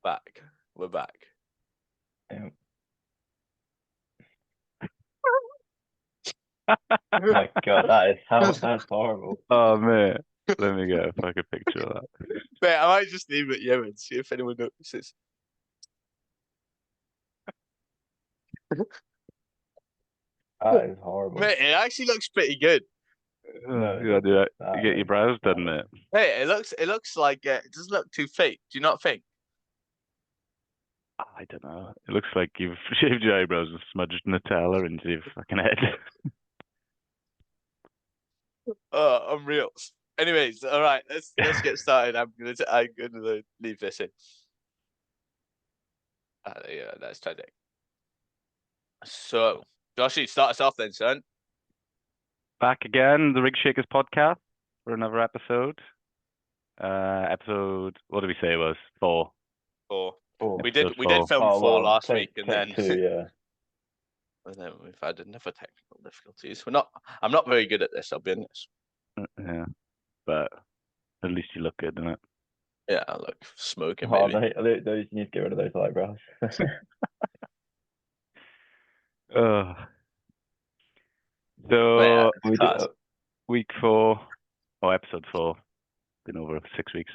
back. We're back. Yeah. Oh my God, that's horrible. Oh man, let me get a fucking picture of that. Mate, I might just leave it you and see if anyone notices. That is horrible. Mate, it actually looks pretty good. No, You gotta do that. that You get your is brows done, mate. Hey, it looks like it doesn't look too fake. Do you not think? I don't know. It looks like you've shaved your eyebrows and smudged Nutella into your fucking head. Oh, unreal. Anyways, all right, let's get started. I'm gonna leave this in. Yeah, that's tragic. So, Joshy, start us off then, son. Back again, the Rig Shakers podcast for another episode. Episode, what did we say it was? 4. We did Episode film 4 well, last week, and then 2, yeah. and then we've had another technical difficulties. I'm not very good at this. I'll be honest. Yeah, but at least you look good, innit? Yeah, I look smoking. Oh, Maybe. mate, those you need to get rid of those eyebrows. So We did, week 4, or episode 4, been over 6 weeks.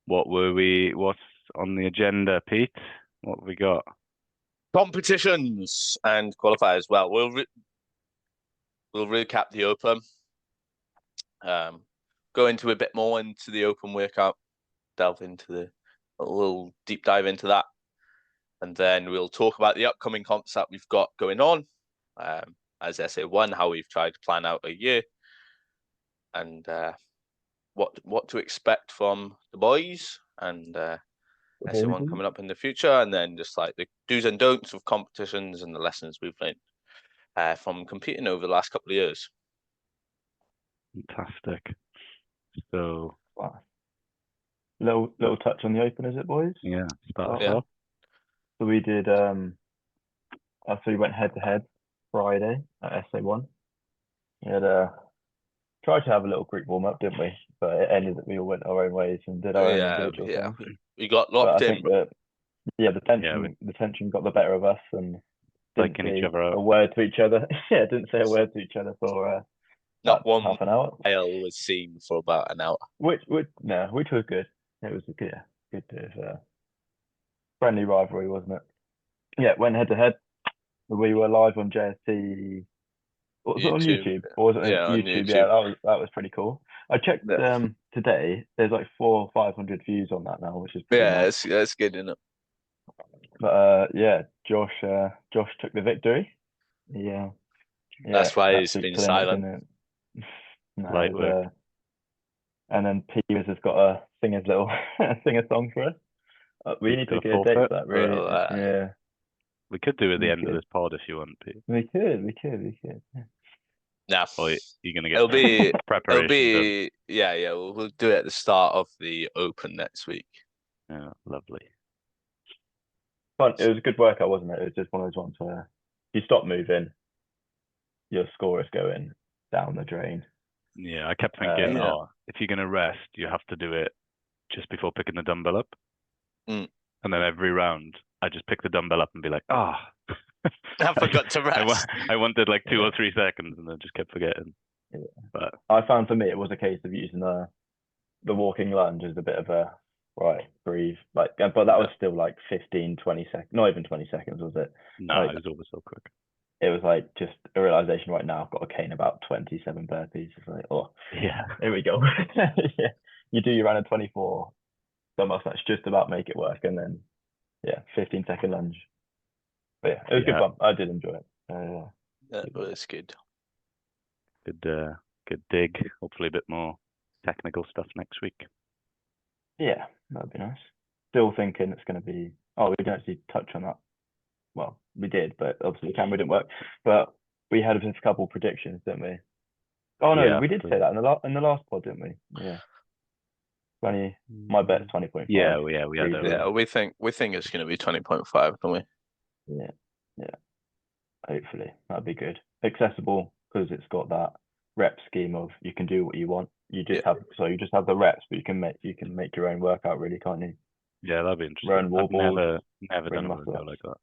What's on the agenda, Pete? What have we got? Competitions and qualifiers. Well, we'll recap the Open. Go into a bit more into the Open workout, delve into a little deep dive into that, and then we'll talk about the upcoming comps that we've got going on. As SA1, how we've tried to plan out a year, and what to expect from the boys, and SA1 coming up in the future, and then just like the do's and don'ts of competitions and the lessons we've learned from competing over the last couple of years. Fantastic. So, little touch on the Open, is it, boys? yeah, start Yeah. off. So we did. So we went head to head Friday at SA1. We had tried to have a little group warm up, didn't we? But it ended that we all went our own ways and did our own individual things. We got But locked I in. think that the tension got the better of us and didn't Liking each say other out. a word to each other. Yeah, didn't say a word to each other for Not one half an hour. mile was seen for about an hour. Which was good. It was a good bit of friendly rivalry, wasn't it? Yeah, went head to head. We were live on JST. Was it on YouTube? Or was it on YouTube? Yeah, that was pretty cool. I checked today. There's like 400 or 500 views on that now, which is pretty nice. That's good, isn't it? But yeah, Josh took the victory. Yeah, that's why he's been silent. Light work. And then Peters has got to sing his little sing a song for us. We need to get a date for that, really. Yeah. We could do it at the end of this pod if you want, Pete. We could. Nah. Or you're gonna get preparation. We'll do it at the start of the Open next week. Yeah, lovely. Fun. It was a good workout, wasn't it? It was just one of those ones where you stop moving, your score is going down the drain. Yeah, I kept thinking, if you're gonna rest, you have to do it just before picking the dumbbell up. And then every round, I just pick the dumbbell up and be like, I forgot to rest. I wanted like 2 or 3 seconds, and then just kept forgetting. Yeah. But I found for me, it was a case of using the walking lunge as a bit of a breathe. But that was still like 15, 20 seconds. Not even 20 seconds, was it? No, it was always so quick. It was like just a realization right now. I've got a cane about 27 burpees. It's like, here we go. Yeah. You do your round of 24. So that's just about make it work, and then 15-second lunge. But yeah, it was good fun. I did enjoy it. That was good. Good dig. Hopefully a bit more technical stuff next week. Yeah, that'd be nice. Still thinking it's going to be. Oh, we didn't actually touch on that. Well, we did, but obviously the camera didn't work. But we had a couple predictions, didn't we? Oh no, we did say that in the last pod, didn't we? Yeah. 20. My bet's 20.5. Yeah, we had that. Yeah, we think it's going to be 20.5, don't we? Yeah. Hopefully that'd be good. Accessible because it's got that rep scheme of you can do what you want you just have the reps, but you can make your own workout, really, can't you? Yeah, that'd be interesting. Run wall balls, never done a muscle workout ups. like that.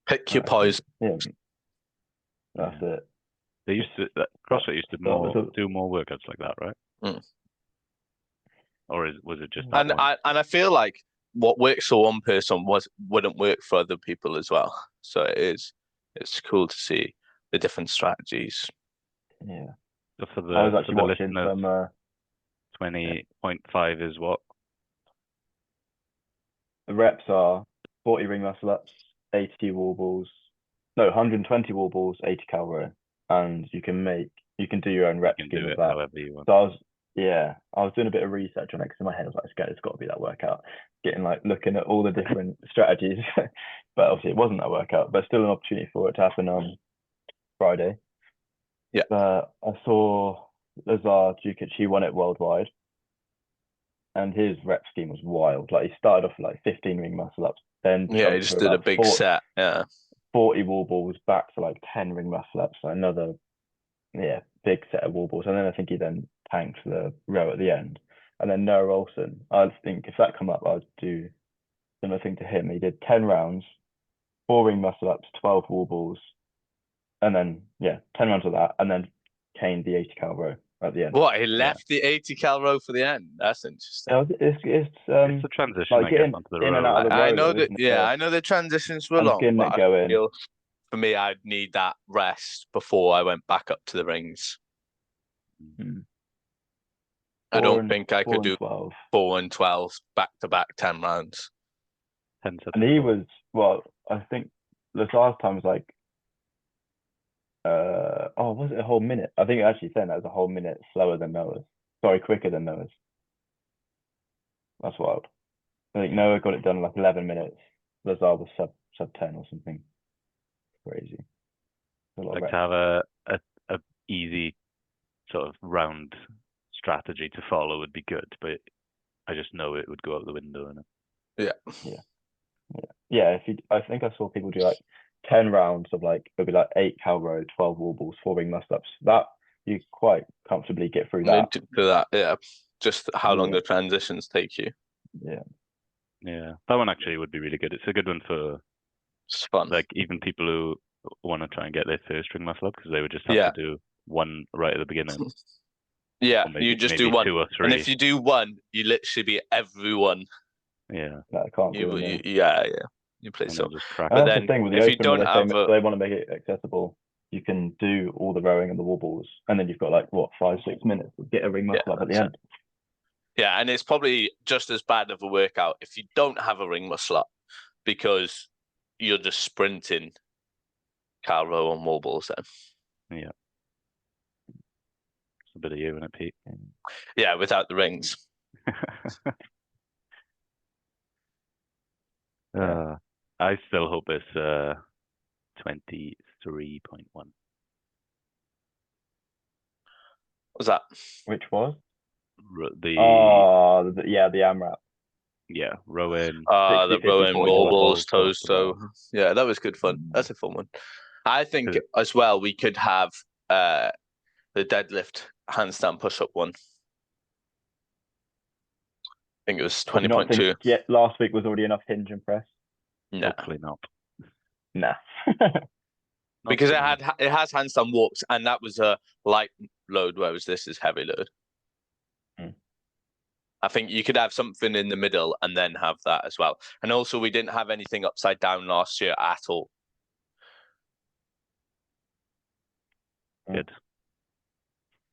Pick your poison. Yeah, that's it. They used to CrossFit used to do more workouts like that, right? Mm. Or was it just that And one? I feel like what works for one person wouldn't work for other people as well. So it's cool to see the different strategies. Yeah. So for I was actually the watching listeners, some 20.5 is what? the reps are 40 ring muscle ups, 80 wall balls. No, 120 wall balls, 80 cal row. And you can do your own rep You can scheme do of it that. however you want. So I was doing a bit of research on it because in my head I was like, it's got to be that workout. Looking at all the different strategies, but obviously it wasn't that workout. But still an opportunity for it to happen on Friday. Yeah. I saw Lazar Dukic. He won it worldwide, and his rep scheme was wild. Like he started off like 15 ring muscle ups, then he just did a big set. Yeah. 40 wall balls back to like 10 ring muscle ups. So another big set of wall balls, and then I think he then tanked the row at the end. And then Noah Olsen, I think if that come up, I'd do similar thing to him. He did 10 rounds, 4 ring muscle ups, 12 wall balls, and then 10 rounds of that, and then caned the 80 cal row at the end. What, he left the 80 cal row for the end? That's interesting. It's the transition, like getting onto the in row. and out of the row. I know that. I know the transitions were long, but I feel for me, I'd need that rest before I went back up to the rings. I don't think I could do 4 and 12 back-to-back 10 rounds. And he was, I think Lazar's time was like, was it a whole minute? I think actually saying that was a whole minute slower than Noah's. Sorry, quicker than Noah's. That's wild. I think Noah got it done in like 11 minutes. Lazar was sub 10 or something. Crazy. Like to have a easy sort of round strategy to follow would be good, but I just know it would go out the window. I think I saw people do like 10 rounds of like it'll be like 8 cal row, 12 wall balls, 4 ring muscle ups. That you quite comfortably get through that. Just how long the transitions take you. Yeah, that one actually would be really good. It's a good one for fun. Like even people who want to try and get their first ring muscle up, because they would just have to do one right at the beginning. Yeah, you just do one, 2 or 3. and if you do one, you literally beat everyone. Yeah, I can't do it. You play so. But then, the thing with the Open, you don't have they want to make it accessible. You can do all the rowing and the wall balls, and then you've got like 5-6 minutes to get a ring muscle up at the end. Yeah, and it's probably just as bad of a workout if you don't have a ring muscle up, because you're just sprinting cal row and wall balls then. Yeah. It's a bit of you, isn't it, Pete? Yeah, without the rings. I still hope it's 23.1. What's that? Which was? The AMRAP. Yeah, rowing. The rowing, wall balls, toes. So yeah, that was good fun. That's a fun one. I think as well we could have the deadlift handstand push-up one. I think it was 20.2. Yeah, last week was already enough hinge and press. No, hopefully not. Nah. Because it has handstand walks, and that was a light load, whereas this is heavy load. I think you could have something in the middle and then have that as well. And also, we didn't have anything upside down last year at all. Good.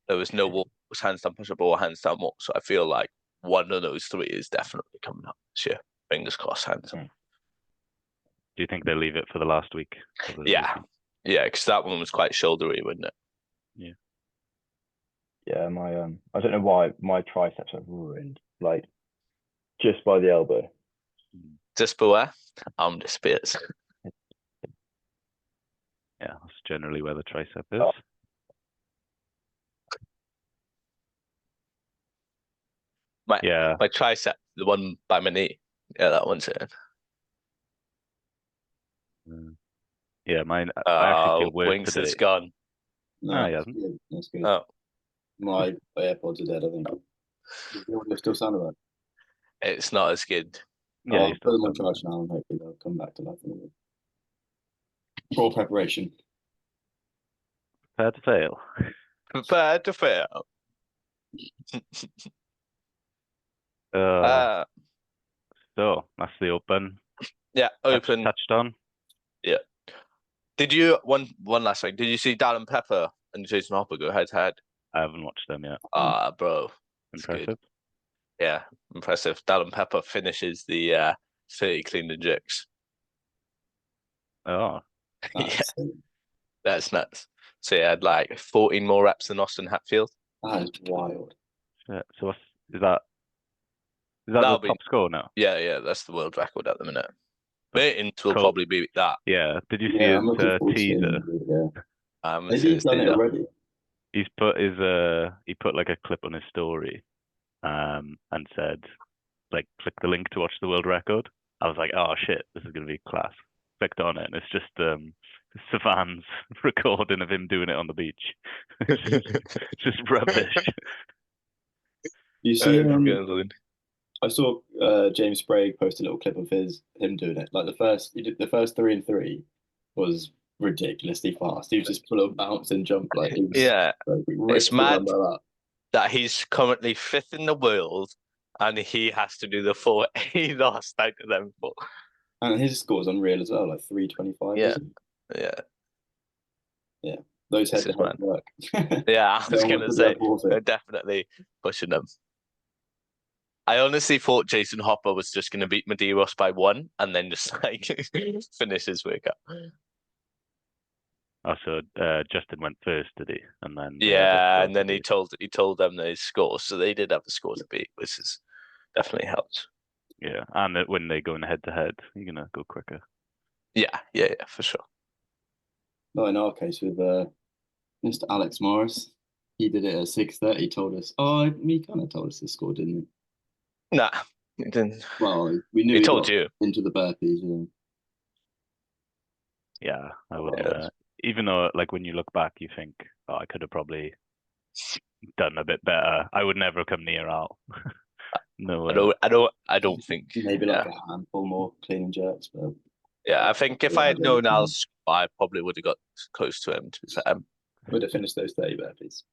There was no walk, handstand push-up or handstand walk. So I feel like one of those 3 is definitely coming up this year. Fingers crossed, handstand. Do you think they'll leave it for the last week? Yeah, because that one was quite shouldery, wasn't it? Yeah. Yeah, my I don't know why my triceps are ruined, like just by the elbow. Just beware, arm disappears. Yeah, that's generally where the tricep is. My tricep, the one by my knee. Yeah, that one's it. Yeah, mine. I actually feel worse Wings today. has gone. No, he hasn't. Good. That's good. Oh. My AirPods are dead, I think. Does the audio still sound alright? It's not as good. Yeah, I'll you put still them on sound charge now and hopefully they'll come back to life in a minute. For preparation. prepared to fail. Prepare to fail. So that's the Open. Yeah, Open. Touched on. Yeah. Did you one last thing? Did you see Dallin Pepper and Jason Hopper go head to head? I haven't watched them yet. Bro. Impressive. Yeah, impressive. Dallin Pepper finishes the 30 clean and jerks. Oh. Yeah, that's nuts. So he had like 14 more reps than Austin Hatfield. That is wild. Shit. So is that the top score now? Yeah, that's the world record at the minute. Mertens will Cool. probably beat that. Yeah. Did you see his teaser? Maybe he's done it already. He put like a clip on his story, and said, like, click the link to watch the world record. I was like, oh shit, this is gonna be class. Clicked on it, and it's just Savan's recording of him doing it on the beach. It's just rubbish. You see, I saw James Sprague post a little clip of him doing it. Like the first 3 and 3 was ridiculously fast. He was just full of bounce and jump like he was. Yeah, it's mad that he's currently 5th in the world, and he has to do the 4 he lost out to them for. And his score's unreal as well, like 325. Yeah. Those head-to-head work. Yeah, I was gonna say they're definitely pushing them. I honestly thought Jason Hopper was just gonna beat Medeiros by 1 and then just like finish his workout. Oh, so Justin went first, did he? And then and then he told them his scores, so they did have the score to beat, which has definitely helped. Yeah, and when they go in head to head, you're gonna go quicker. Yeah, for sure. No, in our case with Mr. Alex Morris, he did it at 6:30. He told us. Oh, he kind of told us the score, didn't he? Nah, he didn't. Well, we knew he told you into the burpees. Yeah, I wouldn't. Even though, like, when you look back, you think, oh, I could have probably done a bit better. I would never come near Al. No, I don't think. Maybe like a handful more clean and jerks, but yeah, I think if I had known Al's, I probably would have got close to him. To be fair, would have finished those 30 burpees.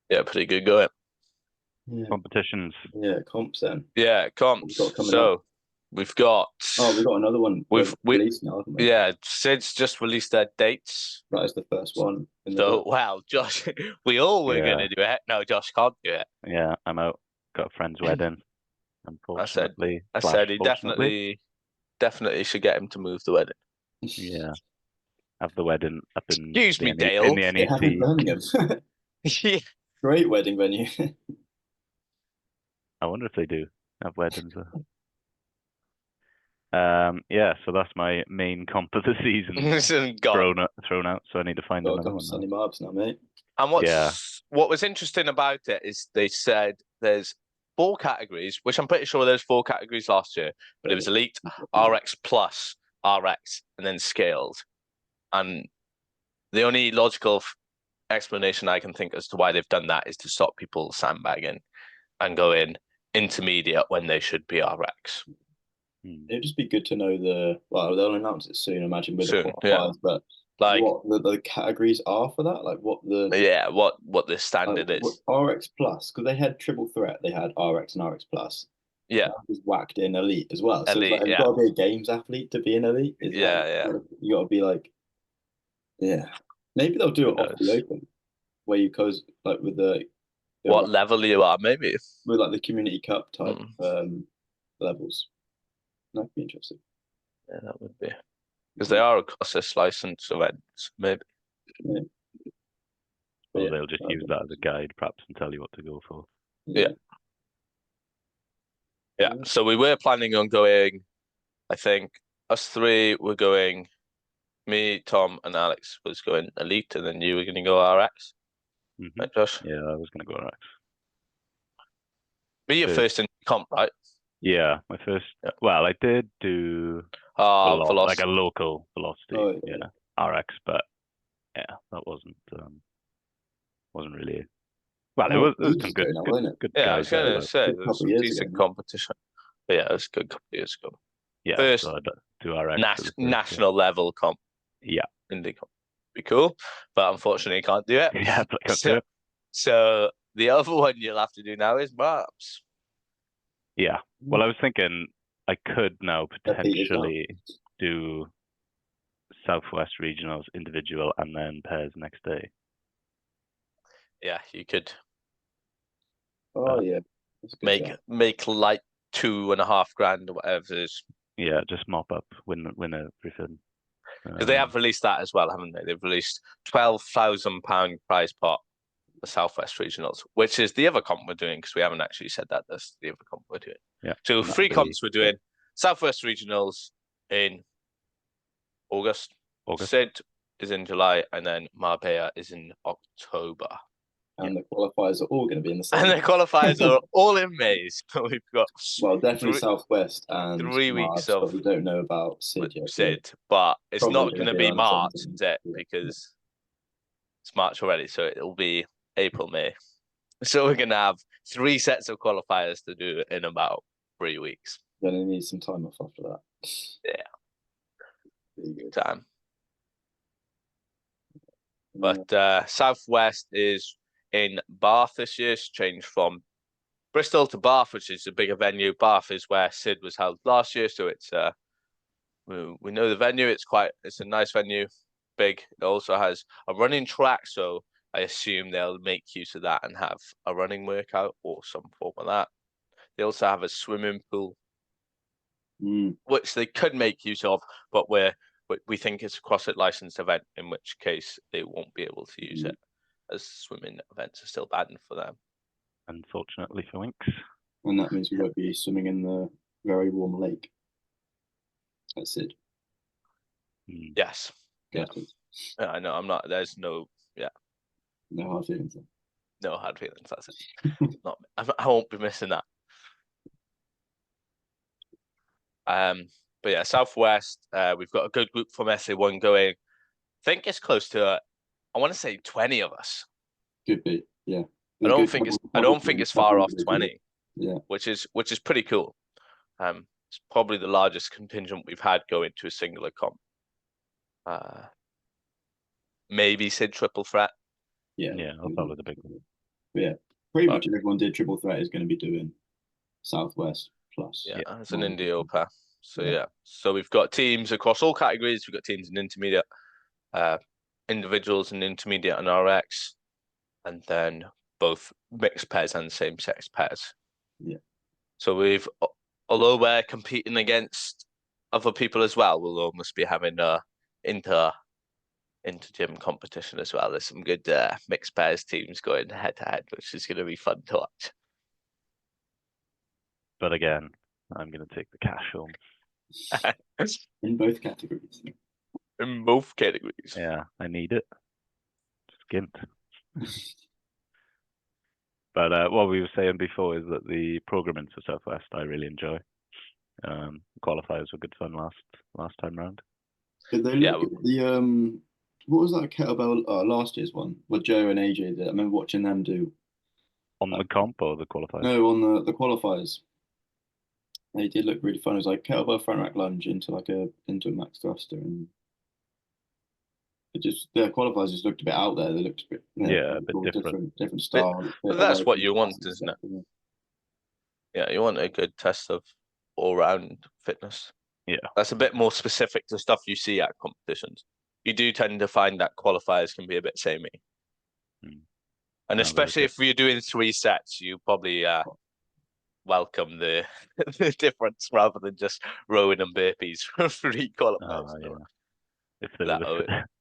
Yeah, pretty good going. Yeah. Competitions. Yeah, comps then. Yeah, comps. So we've got. Oh, we've got another one. We've released now, haven't we? Yeah, Sid's just released their dates. That is the first one. So wow, Josh, we all were gonna do it. No, Josh can't do it. Yeah, I'm out. Got a friend's wedding. Unfortunately, I said he definitely should get him to move the wedding. Yeah, have the wedding up in. Excuse me, Dale. In the NEC. Yeah. Great wedding venue. I wonder if they do have weddings. Yeah, so that's my main comp of the season thrown out. So I need to find another one. Sunny Marbs now, mate. And what was interesting about it is they said there's 4 categories, which I'm pretty sure there's 4 categories last year, but it was Elite, RX Plus, RX, and then Scaled. And the only logical explanation I can think as to why they've done that is to stop people sandbagging and going intermediate when they should be RX. It'd just be good to know they'll announce it soon, imagine, with the qualifiers, but like what the categories are for that, like what the standard is. RX Plus, because they had triple threat, they had RX and RX Plus. Yeah, just whacked in Elite as well. So elite, you've got to be a games athlete to be an Elite. You got to be like, maybe they'll do it off the Open, where you goes like with the what level you are, maybe with like the Community Cup type levels. That'd be interesting. Yeah, that would be, because they are a CrossFit licensed events, maybe. Yeah. Or they'll just use that as a guide, perhaps, and tell you what to go for. Yeah. So we were planning on going. I think us 3 were going. Me, Tom, and Alex was going Elite, and then you were going to go RX. Right, Josh? Yeah, I was going to go RX. Be your first in comp, right? Yeah, my first. Yeah. Well, I did do like a local velocity. Oh, yeah, RX, but yeah, that wasn't really. Well, there was some good Yeah, I was guys there, going to but say there was some decent competition. But yeah, it was a good couple of years ago. yeah, First so I'd do RX national level comp. Yeah, indie comp. Be cool, but unfortunately can't do it. yeah, but I can't do it. So the other one you'll have to do now is Marps. Yeah. Well, I was thinking I could now potentially do Southwest Regionals individual and then pairs next day. Yeah, you could. Oh yeah. Make like 2.5 grand or whatever it is. Yeah, just mop up, win everything. Because they have released that as well, haven't they? They've released £12,000 prize pot for Southwest Regionals, which is the other comp we're doing, because we haven't actually said that. That's the other comp we're doing. Yeah. So 3 comps we're doing. Southwest Regionals in August. SID is in July, and then Marbella is in October. And the qualifiers are all going to be in the same. And the qualifiers are all in May. So we've got definitely Southwest and 3 weeks of. But we don't know about SID yet. SID, but it's Probably not going to be March, is it? Because it's March already, so it'll be April, May. So we're going to have 3 sets of qualifiers to do in about 3 weeks. Then we need some time off after that. Yeah. Time. But Southwest is in Bath this year. It's changed from Bristol to Bath, which is a bigger venue. Bath is where SID was held last year, so it's we know the venue. It's a nice venue, big. It also has a running track, so I assume they'll make use of that and have a running workout or some form of that. They also have a swimming pool, which they could make use of, but we think it's a CrossFit licensed event, in which case they won't be able to use it, as swimming events are still banned for them. Unfortunately for Winks. And that means we won't be swimming in the very warm lake. That's it. Yes. Yeah. I know. I'm not. There's no. Yeah. No hard feelings. No hard feelings. That's it. I won't be missing that. But yeah, Southwest. We've got a good group from SA1 going. I think it's close to. I want to say 20 of us. Could be. Yeah. I don't think it's far off 20. Yeah. Which is pretty cool. It's probably the largest contingent we've had go into a singular comp. Maybe SID triple threat. Yeah, that was a big one. But yeah, pretty much everyone did triple threat is going to be doing Southwest plus. Yeah, it's an Indy Open. So yeah, so we've got teams across all categories. We've got teams in intermediate, individuals in intermediate and RX, and then both mixed pairs and same-sex pairs. Yeah. So although we're competing against other people as well, we'll almost be having a inter-gym competition as well. There's some good mixed pairs teams going head-to-head, which is going to be fun to watch. But again, I'm going to take the cash home. In both categories. In both categories. Yeah, I need it. Skint. But what we were saying before is that the programming for Southwest I really enjoy. Qualifiers were good fun last time round. Did they look at the what was that kettlebell last year's one? What Joe and AJ did. I remember watching them do. On the comp or the qualifiers? No, on the qualifiers. They did look really fun. It was like kettlebell front rack lunge into a max thruster, and the qualifiers just looked a bit out there. They looked a bit different style. But that's what you want, isn't it? Yeah, you want a good test of all-round fitness. Yeah, that's a bit more specific to stuff you see at competitions. You do tend to find that qualifiers can be a bit samey, and especially if you're doing 3 sets, you probably welcome the difference rather than just rowing and burpees for 3 qualifiers. Yeah. If that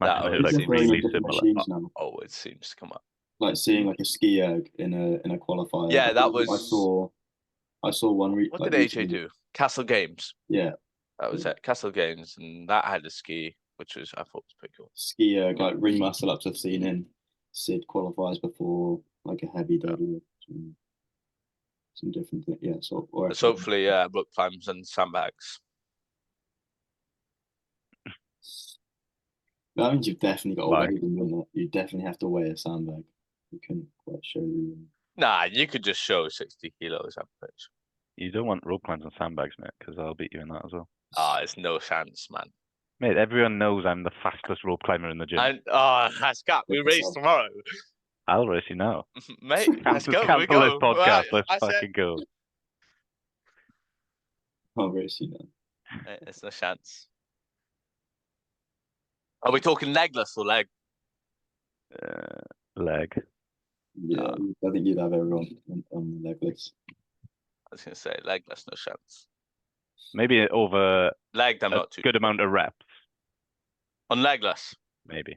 always seems really similar. Always seems to come up. Like seeing like a ski erg in a qualifier. Yeah, that was. I saw one. What did AJ do? Castle Games. Yeah, that was it. Castle Games, and that had a ski, which I thought was pretty cool. Ski erg, like ring muscle ups I've seen in SID qualifiers before, like a heavy deadlift. Some different things. Yeah, so hopefully, rope climbs and sandbags. That means you've definitely got to Like- weigh them, wouldn't it? You definitely have to weigh a sandbag. You couldn't quite show the. Nah, you could just show 60 kilos. I'm pretty sure. You don't want rope climbs on sandbags, mate, because I'll beat you in that as well. There's no chance, man. Mate, everyone knows I'm the fastest rope climber in the gym. And Scott, we race tomorrow, I'll race you now. mate. Let's go. Cancel We go. this podcast. Right, Let's that's it. fucking go. I'll race you now. Mate, there's no chance. Are we talking legless or leg? Leg. Yeah, I think you'd have everyone on the legless. I was gonna say legless, no chance. Maybe over Legged, I'm a not too good amount of reps. on legless. Maybe.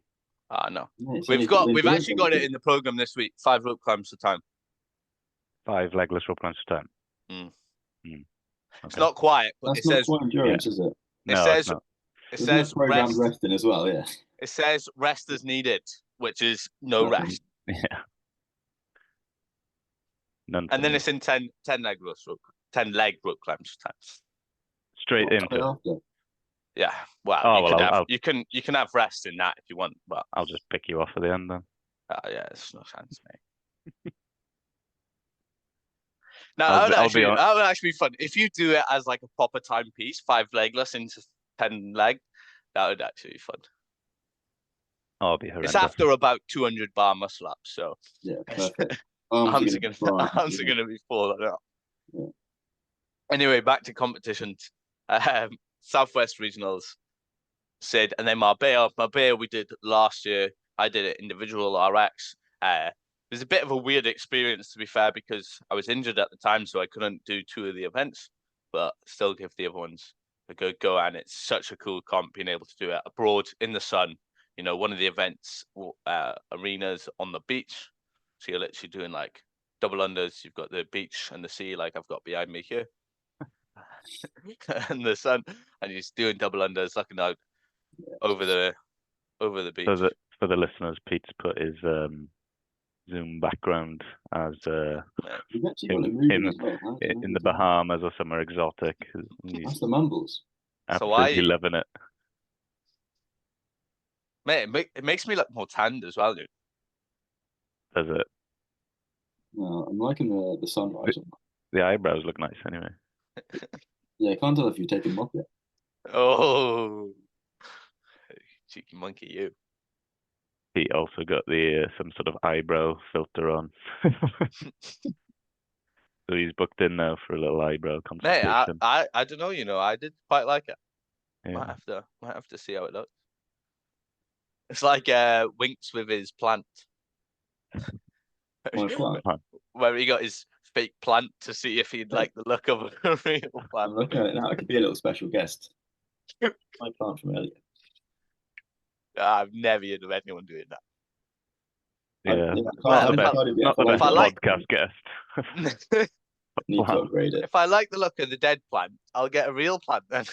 No. Yeah, it's We've actually got it in the program this week. 5 rope climbs a time. 5 legless rope climbs per time. It's not quiet, but That's it not says quite endurance, is it? it No, says it's not. it Isn't says that programmed rest. resting as well? Yeah. It says rest as needed, which is no Nothing. rest. Yeah. None. And for then me. it's in 10 leg rope climbs times. Straight What, into. after? Yeah. Well, Oh, you well, could I'll- have you can have rest in that if you want, but I'll just pick you off at the end then. yeah, it's no chance, mate. No, I'll be that would actually be fun. If you do it as like a proper timepiece, 5 legless into 10 leg, that would actually be fun. Oh, it'll be horrendous. It's after about 200 bar muscle ups, so Yeah, perfect. arms are fine. gonna be falling out. Yeah. Anyway, back to competitions. Southwest regionals, SID, and then Marbella. Marbella we did last year. I did it individual RX. It was a bit of a weird experience, to be fair, because I was injured at the time, so I couldn't do 2 of the events, but still give the other ones a good go. And it's such a cool comp being able to do it abroad in the sun. You know, one of the events arenas on the beach, so you're literally doing like double unders. You've got the beach and the sea, like I've got behind me here, and the sun, and you're just doing double unders, looking out over the beach. For the listeners, Pete's put his Zoom background as You've actually got it moving as well, huh? in the Bahamas or somewhere exotic. He's That's the mumbles. So absolutely loving it. Mate, it makes me look more tanned as well, dude. Does it? No, I'm liking the sunrise. The eyebrows look nice anyway. Yeah, I can't tell if you've taken them off yet. Oh, cheeky monkey, you. Pete also got the some sort of eyebrow filter on. So he's booked in now for a little eyebrow Mate, consultation. I don't know, you know, I did quite like it. Yeah. Might have to see how it looks. It's like Winks with his plant. Where he got his fake plant to see if he'd like the look of a real I'm plant. looking at it now. I could be a little special guest. My plant from earlier. I've never heard of anyone doing that. Yeah. Well, Not the best podcast guest. Need to upgrade it. If I like the look of the dead plant, I'll get a real plant then.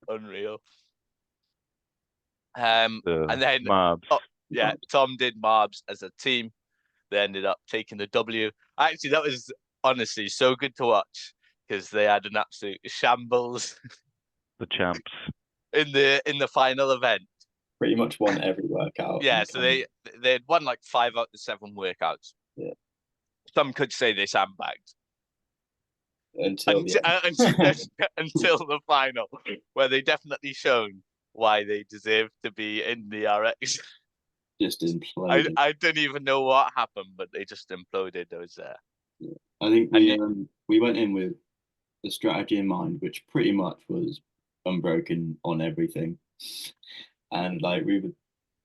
Unreal. And then Marbs. yeah, Tom did Marbs as a team. They ended up taking the W. Actually, that was honestly so good to watch because they had an absolute shambles. The champs. in the final event. Pretty much won every workout. Yeah, so they had won like 5 out of the 7 workouts. Yeah. Some could say they sandbagged until the final, where they definitely shown why they deserved to be in the RX. Just imploded. I don't even know what happened, but they just imploded. I was there. Yeah. I think we went in with the strategy in mind, which pretty much was unbroken on everything, and like we were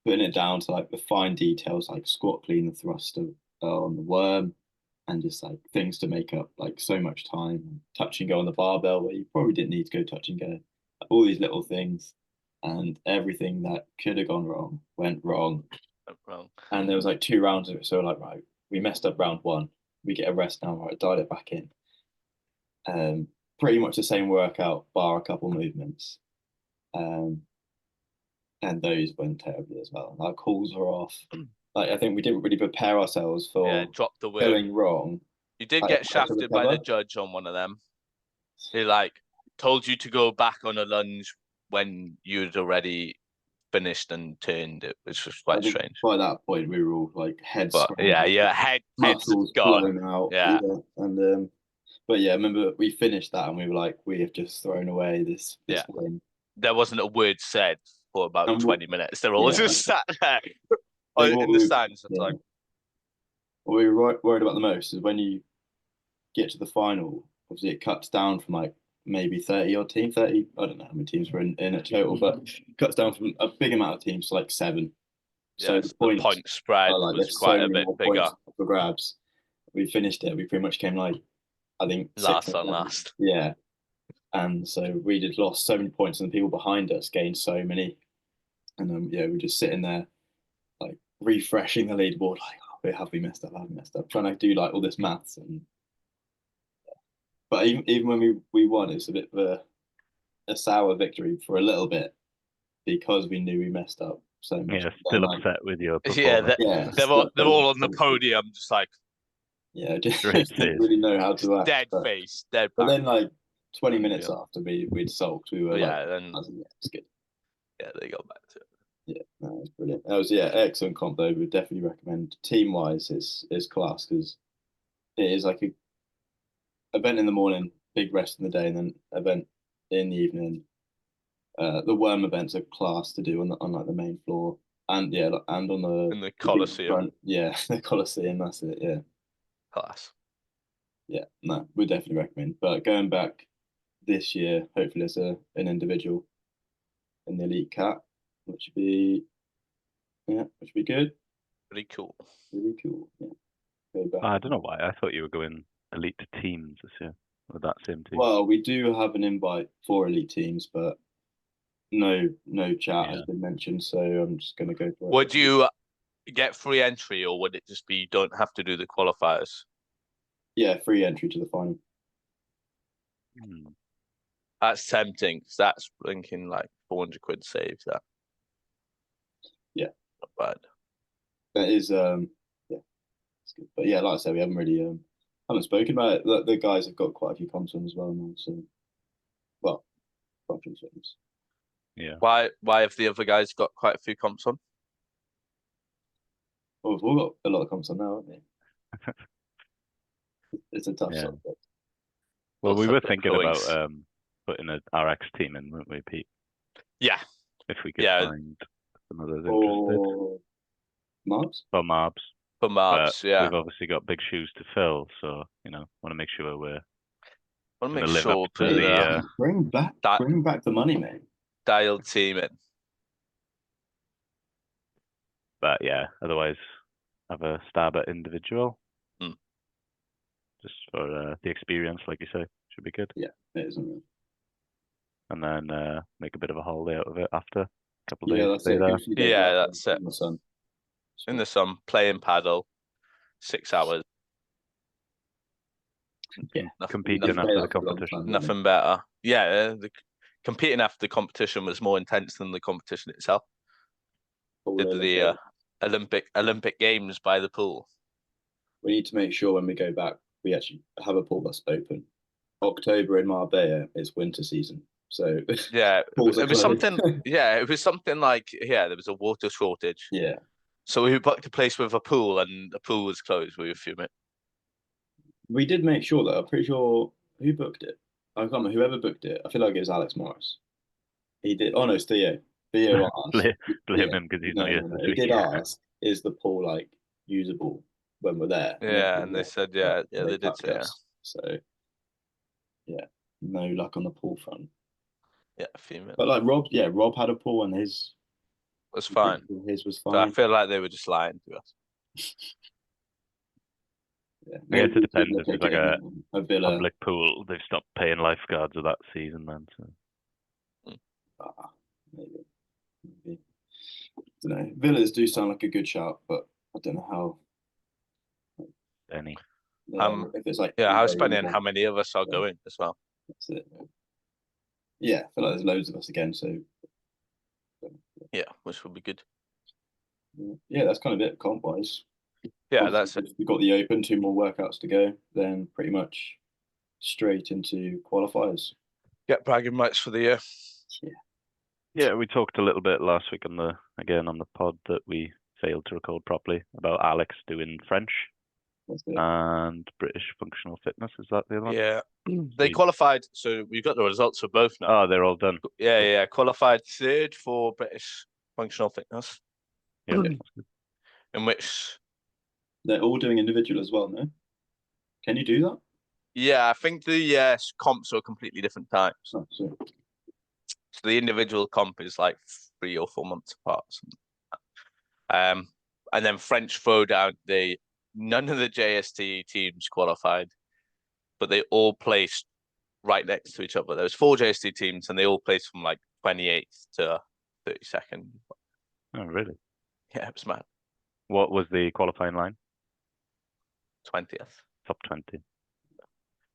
putting it down to like the fine details, like squat clean, the thruster on the worm, and just like things to make up like so much time. Touch and go on the barbell where you probably didn't need to go touch and go. All these little things, and everything that could have gone wrong went wrong. And there was like 2 rounds of it, so like right, we messed up round 1. We get a rest now, right? Dial it back in. Pretty much the same workout, bar a couple movements. And those went terribly as well. Our calls were off. Like I think we didn't really prepare ourselves for drop the word. Going wrong. You did get shafted by the judge on one of them. He like told you to go back on a lunge when you'd already finished and turned, it was just I quite think strange. by that point we were all like heads But yeah, heads muscles gone. blown out. Yeah. And but yeah, I remember we finished that and we were like, we have just thrown away this win. There wasn't a word said for about And 20 minutes. They're all just sat there in the stands. It's like, what we were worried about the most is when you get to the final, obviously it cuts down from like maybe 30 odd teams, 30, I don't know how many teams were in a total, but cuts down from a big amount of teams to like 7. So yes, the point spread like, was quite a bit bigger. For grabs. We finished it, we pretty much came like, I think last on last. Yeah. And so we just lost so many points, and the people behind us gained so many. And yeah, we're just sitting there, like refreshing the leaderboard, like, oh, have we messed up? Have we messed up? Trying to do like all this maths, and but even when we won, it's a bit of a sour victory for a little bit because we knew we messed up so much. Yeah, still upset with your performance. They're all on the podium, just like just didn't really know how to act. Dead face, dead. But then like 20 minutes after we'd sulked, we were then it's good. Yeah, they got back to it. Yeah, that was brilliant. That was excellent comp though. We'd definitely recommend. Team wise, it's class because it is like a event in the morning, big rest in the day, and then event in the evening. The worm events are class to do on like the main floor, and and on in the Coliseum. The Coliseum. That's it. Yeah, class. Yeah, no, we definitely recommend. But going back this year, hopefully as an individual in the Elite Cat, which would be good. Pretty cool. Really cool. Yeah. I don't know why. I thought you were going Elite teams this year with that same team. Well, we do have an invite for Elite teams, but no chat has been mentioned, so I'm just going to go for it. Would you get free entry, or would it just be you don't have to do the qualifiers? Yeah, free entry to the final. That's tempting because that's blinking like 400 quid saved. That. Yeah. Not bad. That is it's good. But yeah, like I said, we haven't really haven't spoken about it. The guys have got quite a few comps on as well now, so functions. Yeah. Why have the other guys got quite a few comps on? Well, we've all got a lot of comps on now, haven't we? It's a tough subject. Well, we were thinking about putting an RX team in, weren't we, Pete? Yeah. If we could find some others interested. Marbs? For Marbs. For Marbs, yeah. We've obviously got big shoes to fill, so want to make sure we're going to live up to the bring back the money, mate. Dialed team in. But yeah, otherwise have a stab at individual. Just for the experience, like you say, should be good. Yeah, it is. And then make a bit of a holiday out of it after a couple of days. That's it. In the sun, playing paddle, 6 hours. Yeah, competing after the competition. Nothing better. Yeah, competing after the competition was more intense than the competition itself. Did the Olympic Games by the pool. We need to make sure when we go back, we actually have a pool that's open. October in Marbella is winter season, so yeah, it was something. Yeah, it was something like there was a water shortage. Yeah, so we booked a place with a pool, and the pool was closed. We were fuming. We did make sure that I'm pretty sure who booked it. I can't remember whoever booked it. I feel like it was Alex Morris. He did. Oh no, it's Theo. Theo asked. Blame him because he's not here. He did ask, "Is the pool like usable when we're there?" Yeah, and they said, they did say, yeah. So, yeah, no luck on the pool front. Yeah, fuming. But like Rob had a pool and his was fine. His was fine. So I feel like they were just lying to us. I guess it depends if it's like a public pool. They've stopped paying lifeguards of that season, then. So. Maybe. I don't know. Villas do sound like a good shout, but I don't know how. Any. If it's like how spending how many of us are going as well. That's it. Yeah, I feel like there's loads of us again, so. Yeah, which will be good. Yeah, that's kind of it comp wise. Yeah, that's it. We've got the Open, 2 more workouts to go, then pretty much straight into qualifiers. Get bragging rights for the year. Yeah. Yeah, we talked a little bit last week on the pod that we failed to record properly about Alex doing French and British functional fitness. Is that the other one? Yeah, they qualified. So we've got the results for both now. Oh, they're all done. Yeah. Qualified third for British functional fitness. Yeah. In which they're all doing individual as well, no? Can you do that? Yeah, I think the comps are completely different times. Oh, sorry. So the individual comp is like 3 or 4 months apart. And then French throwdown, none of the JST teams qualified, but they all placed right next to each other. There was 4 JST teams, and they all placed from like 28th to 32nd. Oh, really? Yeah, it was mad. What was the qualifying line? 20th. Top 20.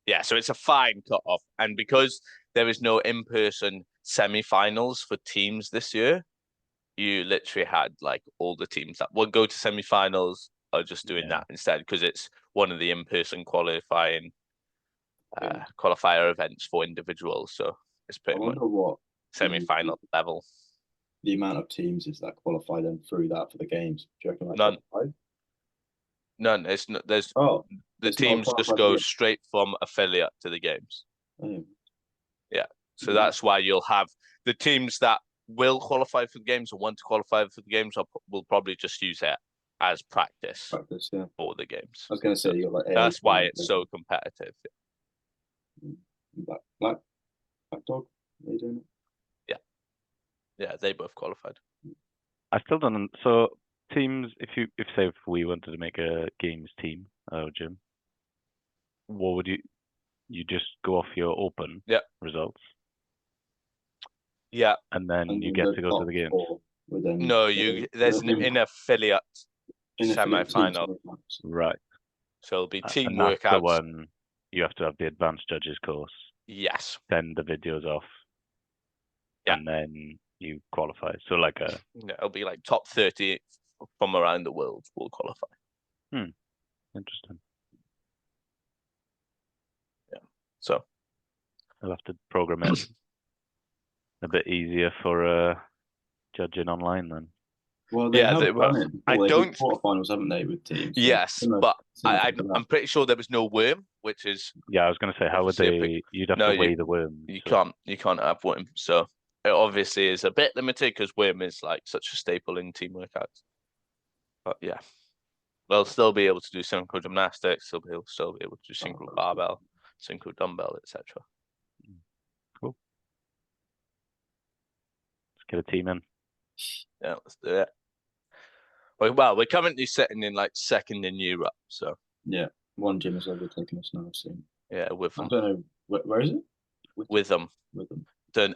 Yeah, so it's a fine cut-off. And because there is no in-person semi-finals for teams this year, you literally had like all the teams that would go to semi-finals are just doing that instead, because it's one of the in-person qualifier events for individuals. So it's pretty much what semi-final level. The amount of teams is that qualify them through that for the games? Do you reckon like None. 5? None. It's not. There's the it's teams not just go straight from affiliate to the games. Yeah. So that's why you'll have the teams that will qualify for the games or want to qualify for the games will probably just use it as practice for the games. I was going to say, you got like that's why it's so competitive. Black Dog, are they doing it? Yeah, they both qualified. I still don't. So teams, if we wanted to make a games team, Jim, what would you just go off your open results? Yeah, and then you get to go to the games. No, there's an affiliate semi-final. Right. So it'll be team and workouts. That's the one you have to have the advanced judges course. Yes. Send the videos off. Yeah. And then you qualify. So like it'll be like top 30 from around the world will qualify. Interesting. Yeah. So I'll have to program it a bit easier for judging online then. Well, they have done it before. They've quarterfinals, haven't they, with teams? Yes, but I'm pretty sure there was no worm, which is I was going to say, how would they? You'd have to weigh the worm. You can't have worm, so it obviously is a bit limited because worm is like such a staple in team workouts. But yeah, they'll still be able to do synchro gymnastics. They'll still be able to do synchro barbell, synchro dumbbell, etc. Cool. Let's get a team in. Yeah, let's do it. Well, we're currently sitting in like second in Europe, so yeah, one gym is overtaking us now soon. Yeah, with them. I don't know where is it. With them.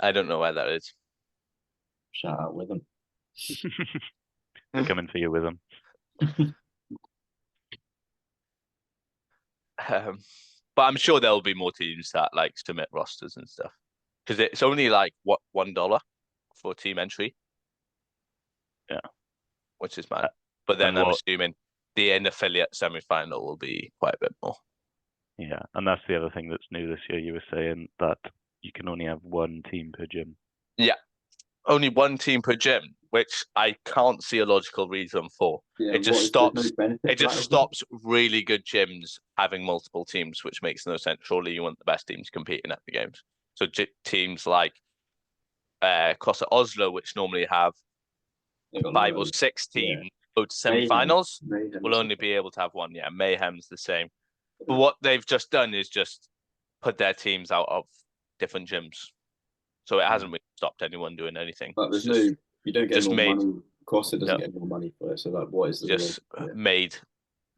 I don't know where that is. Shout out with them. Coming for you with them. But I'm sure there'll be more teams that like submit rosters and stuff, because it's only like $1 for team entry. Yeah, which is mad. But then I'm assuming the end affiliate semi-final will be quite a bit more. Yeah, and that's the other thing that's new this year. You were saying that you can only have one team per gym. Yeah, only one team per gym, which I can't see a logical reason for. Yeah, it just stops. It just stops really good gyms having multiple teams, which makes no sense. Surely you want the best teams competing at the games. So teams like CrossFit Oslo, which normally have 5 or 6 teams go to semi-finals, will only be able to have one. Yeah, Mayhem's the same. But what they've just done is just put their teams out of different gyms. So it hasn't really stopped anyone doing anything. But there's you don't get more money. CrossFit doesn't get more money for it. So like, what is the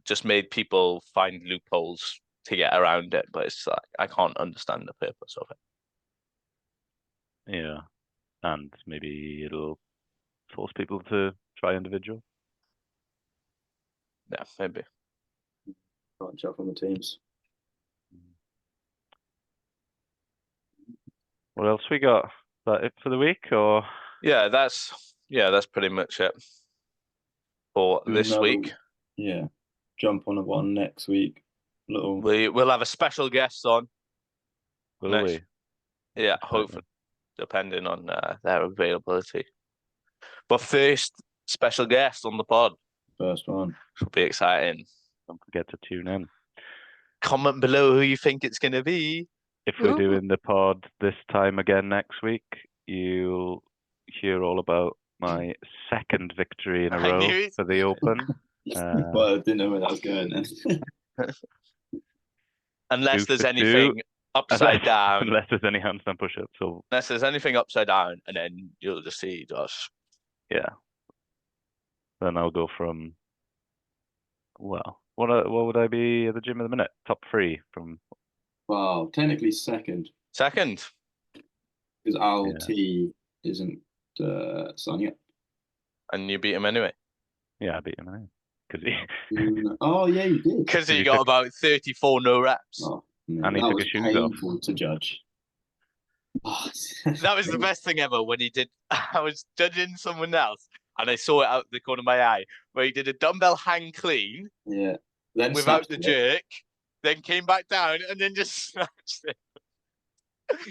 just made people find loopholes to get around it, but it's like I can't understand the purpose of it. Yeah, and maybe it'll force people to try individual. Yeah, maybe. Branch out from the teams. What else we got? Is that it for the week, or? Yeah, that's pretty much it for this week. Yeah, jump on one next week. We'll have a special guest on. Will we? Yeah, hopefully. depending on their availability. But first, special guest on the pod. First one. It'll be exciting. Don't forget to tune in. Comment below who you think it's going to be. If we're doing the pod this time again next week, you'll hear all about my second victory in a row for the Open. Well, I didn't know where that was going then. Unless there's anything upside down. Unless there's any handstand push-ups. So unless there's anything upside down, and then you'll just see Josh. Yeah. Then I'll go from, well, what would I be at the gym at the minute? Top 3 from... Wow, technically second. Second? Because Al T isn't signing up. And you beat him anyway? Yeah, I beat him anyway. Oh, yeah, you did. Because he got about 34 no reps. Oh, and he took his shoes off. To judge. Oh. That was the best thing ever when he did. I was judging someone else, and I saw it out the corner of my eye, where he did a dumbbell hang clean. Yeah. Then without the jerk, then came back down, and then just snatched it.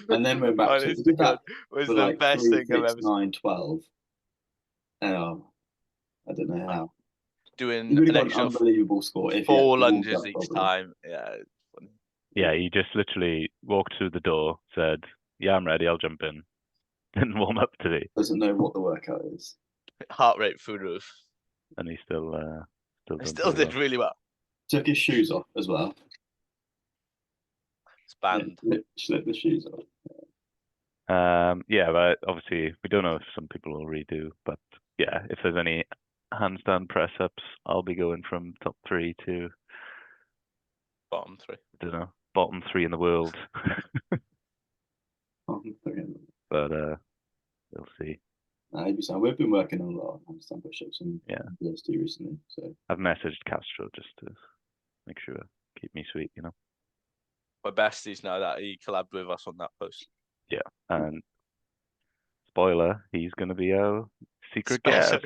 And then went back to that. Was the like best 3, thing 6, I've ever 9, 12. I don't know how. Doing an extra unbelievable score. If 4 lunges each time. Yeah, it's funny. Yeah, he just literally walked through the door, said, "Yeah, I'm ready. I'll jump in." Didn't warm up today. Doesn't know what the workout is. Heart rate through the roof. And he still did really well. Took his shoes off as well. It's banned. Yeah, slip the shoes off. Yeah, but obviously we don't know if some people will redo. But yeah, if there's any handstand press ups, I'll be going from top 3 to bottom 3. I don't know, bottom 3 in the world. But we'll see. We've been working on a lot of handstand push-ups and those 2 recently. So I've messaged Castro just to make sure keep me sweet, you know. We're besties now that he collabed with us on that post. Yeah, and spoiler, he's going to be our secret guest.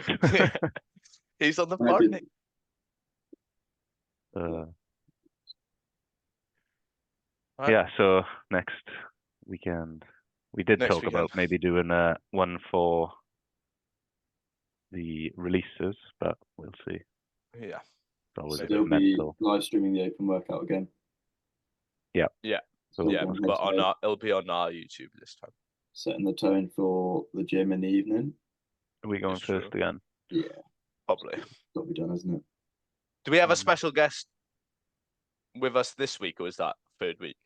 He's on the party. Yeah, so next weekend we did talk about maybe doing one for the releases, but we'll see. Yeah. So they'll be live streaming the open workout again. Yeah. Yeah. So but it'll be on our YouTube this time. Setting the tone for the gym in the evening. Are we going first again? Yeah. Probably. Got to be done, isn't it? Do we have a special guest with us this week, or is that 3rd week?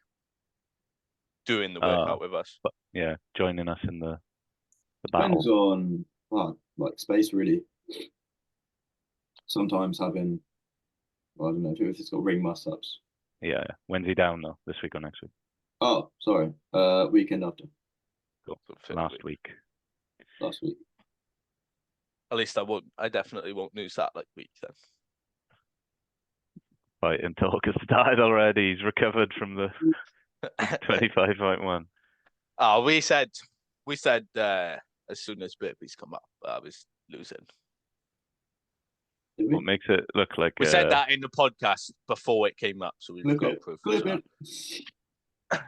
Doing the workout with us. But yeah, joining us in the Depends battle. on like space really. Sometimes having, well, I don't know if it's got ring muscle-ups. Yeah. When's he down though? This week or next week? Oh, sorry. Weekend after. Cool. Last week. Last week. At least I definitely won't lose that week then. Right, and talk has started already. He's recovered from the 25.1. Oh, we said as soon as burpees come up, I was losing. What makes it look like we said that in the podcast before it came up, so we've got proof of that.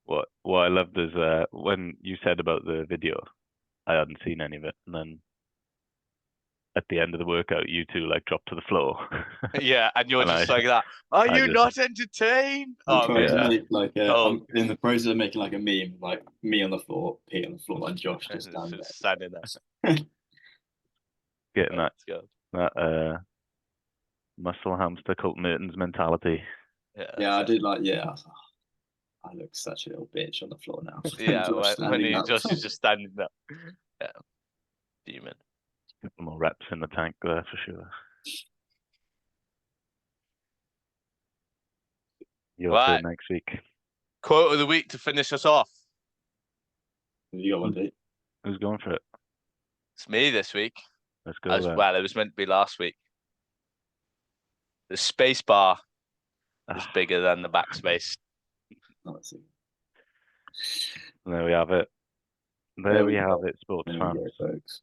What I loved is when you said about the video, I hadn't seen any of it, and then at the end of the workout, you two dropped to the floor. Yeah, and you're just like that. Are you not entertained? I'm trying to make I'm in the process of making a meme, like me on the floor, Pete on the floor, and Josh just standing there. Getting that muscle hamster Colt Mertens mentality. Yeah, I did I look such a little bitch on the floor now. Yeah, when Josh is just standing up. Yeah, demon. A couple more reps in the tank there for sure. Your turn next week. Quote of the week to finish us off. You got one, Pete? Who's going for it? It's me this week. Let's go. Well, it was meant to be last week. The space bar is bigger than the backspace. There we have it. There we have it, sports fans. Folks.